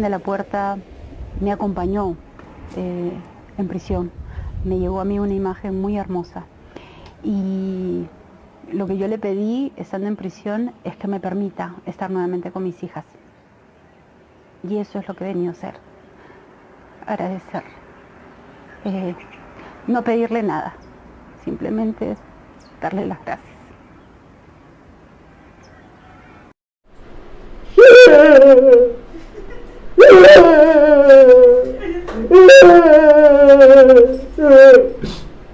de la Puerta me acompañó en prisión. Me llegó a mí una imagen muy hermosa. Y lo que yo le pedí, estando en prisión, es que me permita estar nuevamente con mis hijas. Y eso es lo que he venido a hacer. Agradecer. No pedirle nada. Simplemente darle las gracias.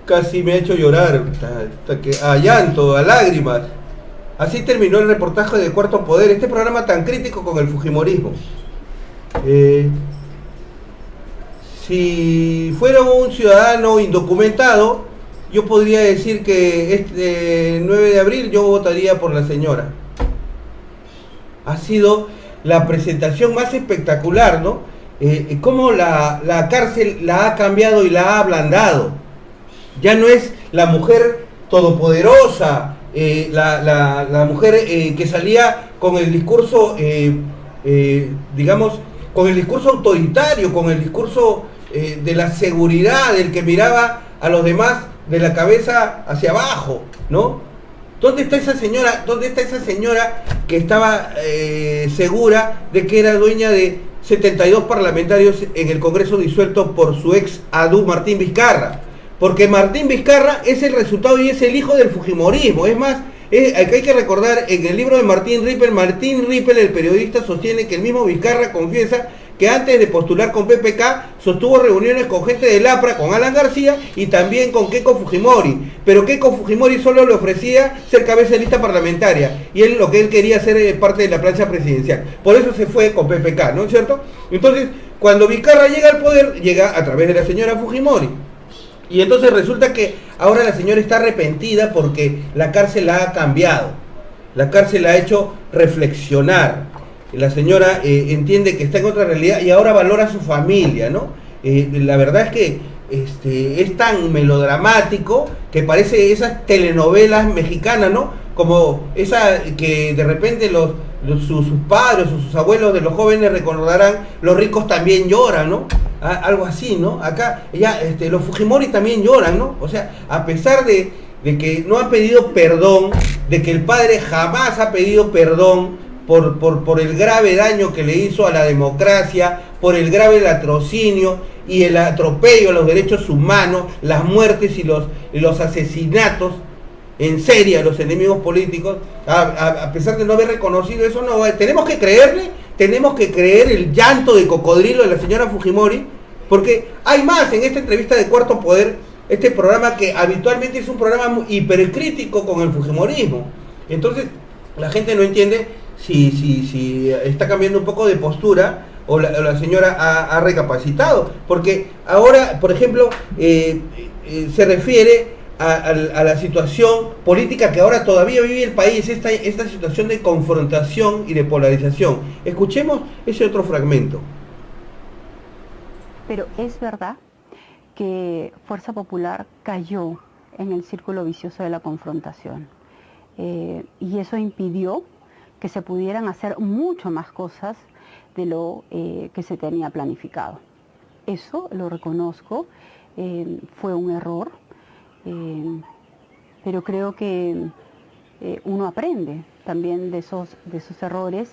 Casi me ha hecho llorar, a llanto, a lágrimas. Así terminó el reportaje de Cuarto Poder, este programa tan crítico con el fujimorismo. Si fuera un ciudadano indocumentado, yo podría decir que este 9 de abril yo votaría por la señora. Ha sido la presentación más espectacular, ¿no? Cómo la cárcel la ha cambiado y la ha ablandado. Ya no es la mujer todopoderosa, la mujer que salía con el discurso, digamos, con el discurso autoritario, con el discurso de la seguridad, del que miraba a los demás de la cabeza hacia abajo, ¿no? ¿Dónde está esa señora? ¿Dónde está esa señora que estaba segura de que era dueña de 72 parlamentarios en el Congreso disuelto por su ex Adu Martín Vizcarra? Porque Martín Vizcarra es el resultado y es el hijo del fujimorismo. Es más, hay que recordar, en el libro de Martín Rippel, el periodista, sostiene que el mismo Vizcarra confiesa que antes de postular con PPK sostuvo reuniones con gente del APRA, con Alan García y también con Keiko Fujimori, pero Keiko Fujimori solo le ofrecía ser cabeza de lista parlamentaria y lo que él quería ser parte de la plancha presidencial. Por eso se fue con PPK, ¿no es cierto? Entonces, cuando Vizcarra llega al poder, llega a través de la señora Fujimori. Y entonces resulta que ahora la señora está arrepentida porque la cárcel la ha cambiado, la cárcel la ha hecho reflexionar. La señora entiende que está en otra realidad y ahora valora a su familia, ¿no? La verdad es que es tan melodramático que parece esas telenovelas mexicanas, ¿no? Como esa que de repente sus padres o sus abuelos de los jóvenes recordarán, los ricos también lloran, ¿no? Algo así, ¿no? Acá ya los Fujimori también lloran, ¿no? O sea, a pesar de que no ha pedido perdón, de que el padre jamás ha pedido perdón por el grave daño que le hizo a la democracia, por el grave latrocinio y el atropello a los derechos humanos, las muertes y los asesinatos en serie a los enemigos políticos, a pesar de no haber reconocido eso, no, tenemos que creer el llanto de cocodrilo de la señora Fujimori, porque hay más en esta entrevista de Cuarto Poder, este programa que habitualmente es un programa hipercrítico con el fujimorismo. Entonces, la gente no entiende si está cambiando un poco de postura o la señora ha recapacitado, porque ahora, por ejemplo, se refiere a la situación política que ahora todavía vive el país, esta situación de confrontación y de polarización. Escuchemos ese otro fragmento. Pero es verdad que Fuerza Popular cayó en el círculo vicioso de la confrontación, y eso impidió que se pudieran hacer mucho más cosas de lo que se tenía planificado. Eso lo reconozco, fue un error, pero creo que uno aprende también de esos errores.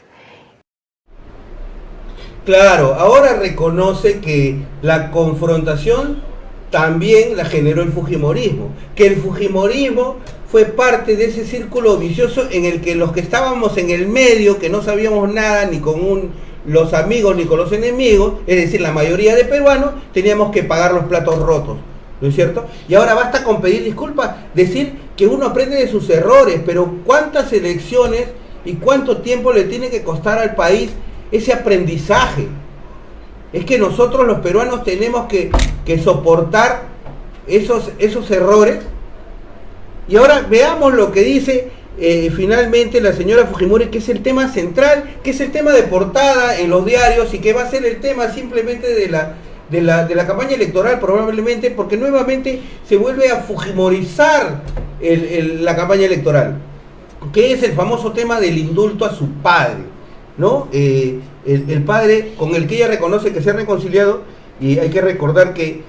Claro, ahora reconoce que la confrontación también la generó el fujimorismo, que el fujimorismo fue parte de ese círculo vicioso en el que los que estábamos en el medio, que no sabíamos nada ni con los amigos ni con los enemigos, es decir, la mayoría de peruanos, teníamos que pagar los platos rotos, ¿no es cierto? Y ahora basta con pedir disculpas, decir que uno aprende de sus errores, pero ¿cuántas elecciones y cuánto tiempo le tiene que costar al país ese aprendizaje? Es que nosotros los peruanos tenemos que soportar esos errores. Y ahora veamos lo que dice finalmente la señora Fujimori, que es el tema central, que es el tema de portada en los diarios y que va a ser el tema simplemente de la campaña electoral probablemente, porque nuevamente se vuelve a fujimorizar la campaña electoral, que es el famoso tema del indulto a su padre. ¿no? El padre con el que ella reconoce que se ha reconciliado, y hay que recordar que,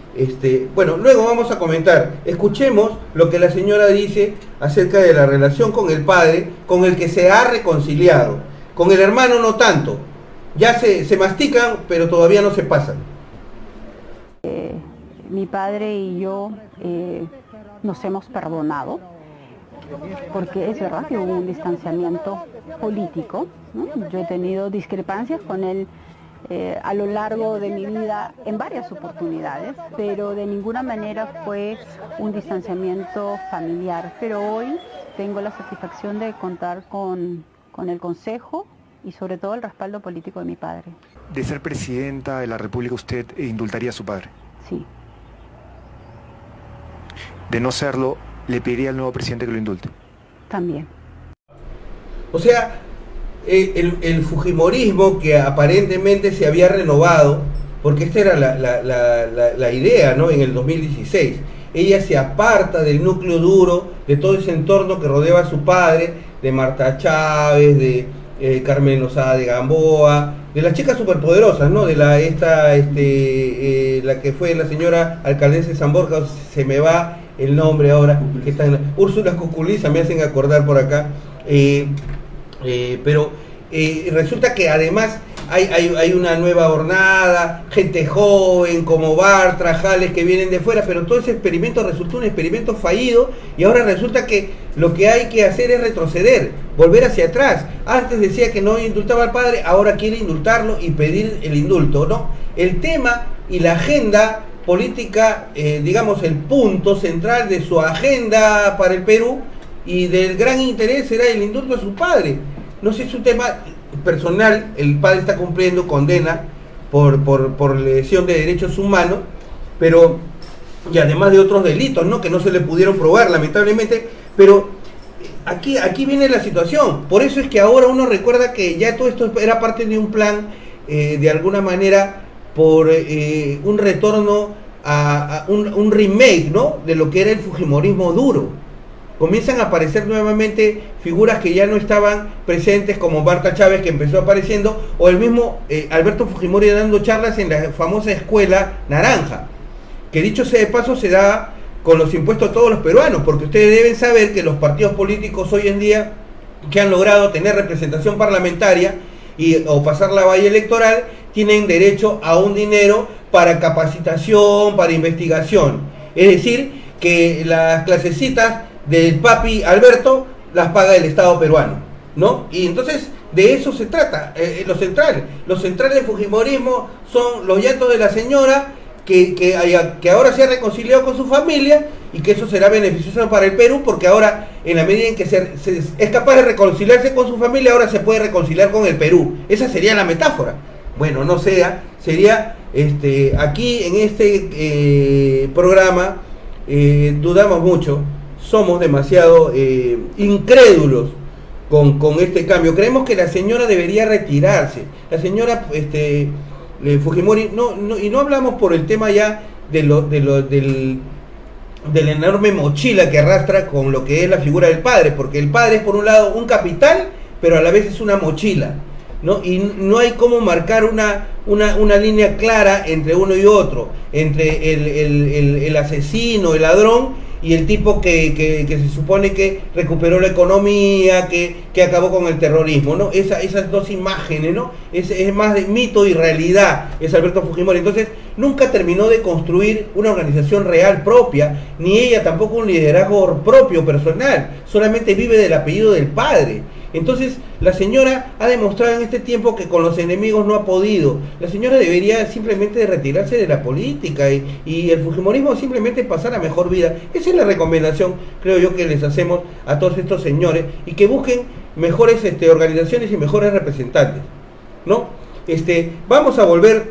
bueno, luego vamos a comentar. Escuchemos lo que la señora dice acerca de la relación con el padre, con el que se ha reconciliado. Con el hermano no tanto. Ya se mastican, pero todavía no se pasan. Mi padre y yo nos hemos perdonado, porque es verdad que hubo un distanciamiento político, ¿no? Yo he tenido discrepancias con él a lo largo de mi vida en varias oportunidades, pero de ninguna manera fue un distanciamiento familiar. Pero hoy tengo la satisfacción de contar con el consejo y sobre todo el respaldo político de mi padre. De ser presidenta de la República, ¿usted indultaría a su padre? Sí. De no serlo, ¿le pediría al nuevo presidente que lo indulte? También. O sea, el fujimorismo que aparentemente se había renovado, porque esta era la idea, ¿no? En el 2016, ella se aparta del núcleo duro, de todo ese entorno que rodeaba a su padre, de Marta Chávez, de Carmen Lozada de Gamboa, de las chicas superpoderosas, ¿no? De la que fue la señora alcaldesa de San Borja, se me va el nombre ahora, que está en Úrsula Cuculiza, me hacen acordar por acá, pero resulta que además hay una nueva hornada, gente joven como Bartra, Jales, que vienen de fuera, pero todo ese experimento resultó un experimento fallido, y ahora resulta que lo que hay que hacer es retroceder, volver hacia atrás. Antes decía que no indultaba al padre, ahora quiere indultarlo y pedir el indulto, ¿no? El tema y la agenda política, digamos, el punto central de su agenda para el Perú y del gran interés era el indulto a su padre. No sé, es un tema personal, el padre está cumpliendo condena por lesión de derechos humanos, pero, y además de otros delitos, ¿no? Que no se le pudieron probar, lamentablemente, pero aquí viene la situación. Por eso es que ahora uno recuerda que ya todo esto era parte de un plan, de alguna manera, por un retorno a un remake, ¿no? De lo que era el fujimorismo duro. Comienzan a aparecer nuevamente figuras que ya no estaban presentes, como Marta Chávez, que empezó apareciendo, o el mismo Alberto Fujimori dando charlas en la famosa escuela naranja, que dicho sea de paso se da con los impuestos a todos los peruanos, porque ustedes deben saber que los partidos políticos hoy en día que han logrado tener representación parlamentaria o pasar la valla electoral, tienen derecho a un dinero para capacitación, para investigación. Es decir, que las clasecitas del papi Alberto las paga el Estado peruano, ¿no? Y entonces de eso se trata, lo central del fujimorismo son los llantos de la señora que ahora se ha reconciliado con su familia, y que eso será beneficioso para el Perú, porque ahora, en la medida en que es capaz de reconciliarse con su familia, ahora se puede reconciliar con el Perú. Esa sería la metáfora. Bueno, no sería aquí en este programa dudamos mucho, somos demasiado incrédulos con este cambio. Creemos que la señora debería retirarse. La señora Fujimori, y no hablamos por el tema ya de la enorme mochila que arrastra con lo que es la figura del padre, porque el padre es por un lado un capital, pero a la vez es una mochila, ¿no? Y no hay cómo marcar una línea clara entre uno y otro, entre el asesino, el ladrón, y el tipo que se supone que recuperó la economía, que acabó con el terrorismo, ¿no? Esas dos imágenes, ¿no? Es más de mito y realidad, es Alberto Fujimori. Entonces, nunca terminó de construir una organización real propia, ni ella tampoco un liderazgo propio, personal, solamente vive del apellido del padre. Entonces, la señora ha demostrado en este tiempo que con los enemigos no ha podido. La señora debería simplemente retirarse de la política y el fujimorismo simplemente pasar a mejor vida. Esa es la recomendación, creo yo, que les hacemos a todos estos señores, y que busquen mejores organizaciones y mejores representantes, ¿no? Vamos a volver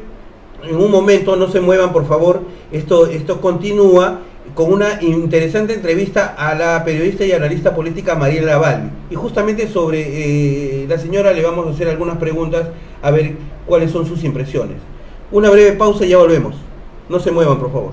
en un momento, no se muevan por favor, esto continúa con una interesante entrevista a la periodista y analista política Mariela Balbi. Y justamente sobre la señora le vamos a hacer algunas preguntas, a ver cuáles son sus impresiones. Una breve pausa y ya volvemos. No se muevan, por favor.